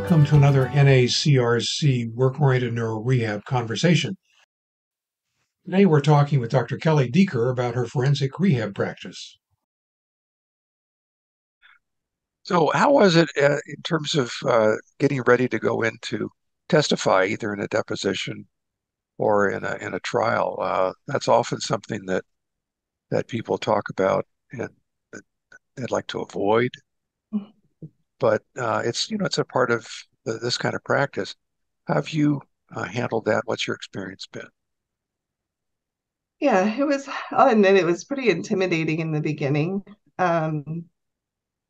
Welcome to another NACRC Work-Oriented Neuro Rehab conversation. Today we're talking with Dr. Kelly Deeker about her forensic rehab practice. So how was it in terms of getting ready to go in to testify either in a deposition or in a trial? That's often something that people talk about and that they'd like to avoid, but it's a part of this kind of practice. How have you handled that? What's your experience been? Yeah, I'll admit it was pretty intimidating in the beginning. Um,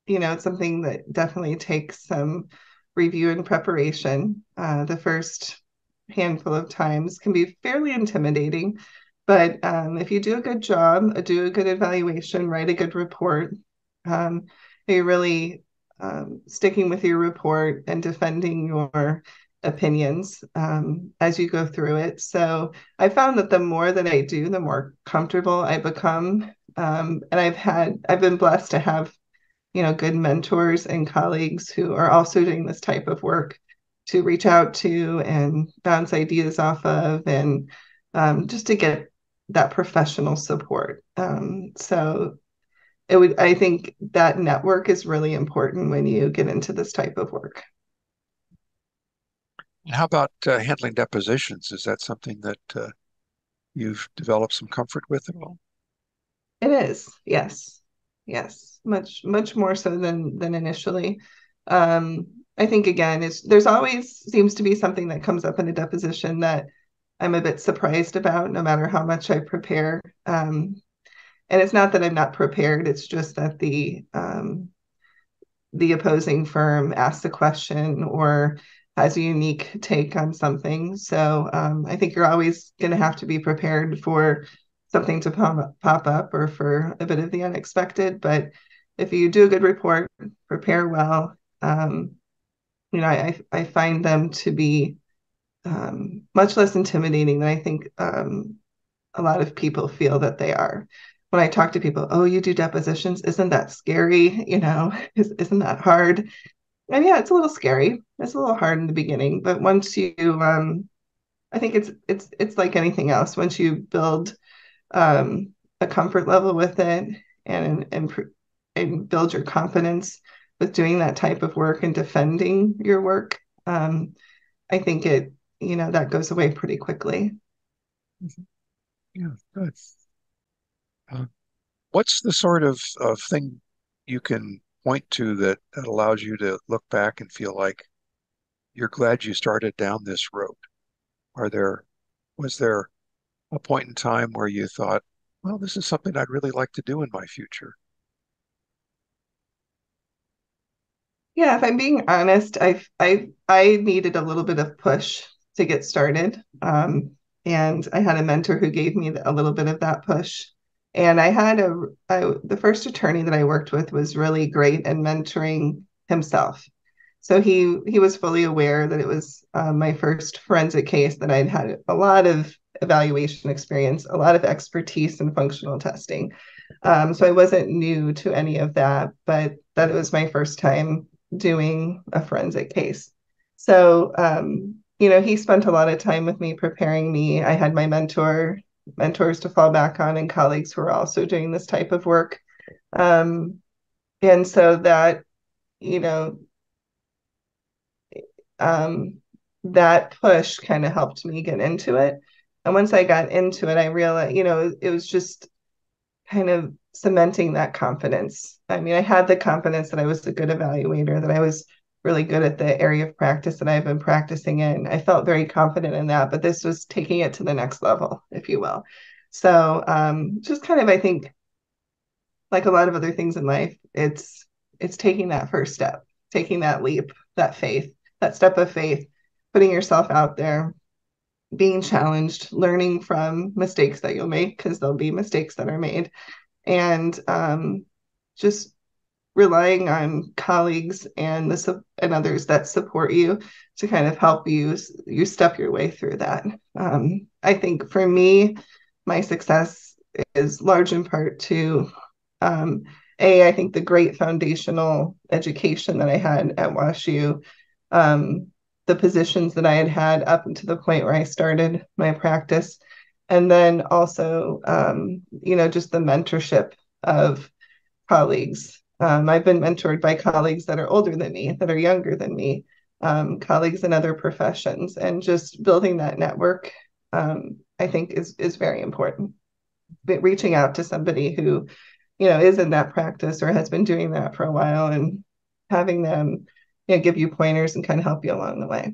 it's something that definitely takes some review and preparation. The first handful of times can be fairly intimidating, but if you do a good job, do a good evaluation, write a good report, um, you're really sticking with your report and defending your opinions as you go through it. So I found that the more that I do, the more comfortable I become. And I've been blessed to have good mentors and colleagues who are also doing this type of work to reach out to and bounce ideas off of, and just to get that professional support. So I think that network is really important when you get into this type of work. And how about handling depositions? Is that something that you've developed some comfort with at all? It is, yes, yes, much more so than initially. Um, I think again, there's always seems to be something that comes up in a deposition that I'm a bit surprised about, no matter how much I prepare. And it's not that I'm not prepared; it's just that the opposing firm asks a question or has a unique take on something. So I think you're always going to have to be prepared for something to pop up or for a bit of the unexpected. But if you do a good report, prepare well, I find them to be much less intimidating than I think a lot of people feel that they are. When I talk to people, oh, you do depositions, isn't that scary? Isn't that hard? And yeah, it's a little scary. It's a little hard in the beginning, but once you, I think it's like anything else. Once you build a comfort level with it and build your confidence with doing that type of work and defending your work, I think that goes away pretty quickly. Mhm. Yeah, good. Uh, what's the sort of thing you can point to that allows you to look back and feel like you're glad you started down this road? Are there, was there a point in time where you thought, well, this is something I'd really like to do in my future? Yeah, if I'm being honest, I needed a little bit of push to get started. And I had a mentor who gave me a little bit of that push. And the first attorney that I worked with was really great in mentoring himself. So he was fully aware that it was my first forensic case, that I'd had a lot of evaluation experience, a lot of expertise in functional testing. So I wasn't new to any of that, but that it was my first time doing a forensic case. So, he spent a lot of time with me, preparing me. I had my mentors to fall back on, and colleagues who were also doing this type of work. Um, and so you know, that push kind of helped me get into it. And once I got into it, I realized, it was just kind of cementing that confidence. I mean, I had the confidence that I was a good evaluator, that I was really good at the area of practice that I've been practicing in. I felt very confident in that, but this was taking it to the next level, if you will. So just kind of, I think, like a lot of other things in life, it's taking that first step, taking that leap, that faith, that step of faith, putting yourself out there, being challenged, learning from mistakes that you'll make, because there'll be mistakes that are made, and just relying on colleagues and others that support you to kind of help you step your way through that. I think for me, my success is large in part to I think the great foundational education that I had at WashU the positions that I had had up until the point where I started my practice. And then also, just the mentorship of colleagues. I've been mentored by colleagues that are older than me, that are younger than me, colleagues in other professions, and just building that network, I think is very important. But reaching out to somebody who, is in that practice or has been doing that for a while and having them, give you pointers and kind of help you along the way.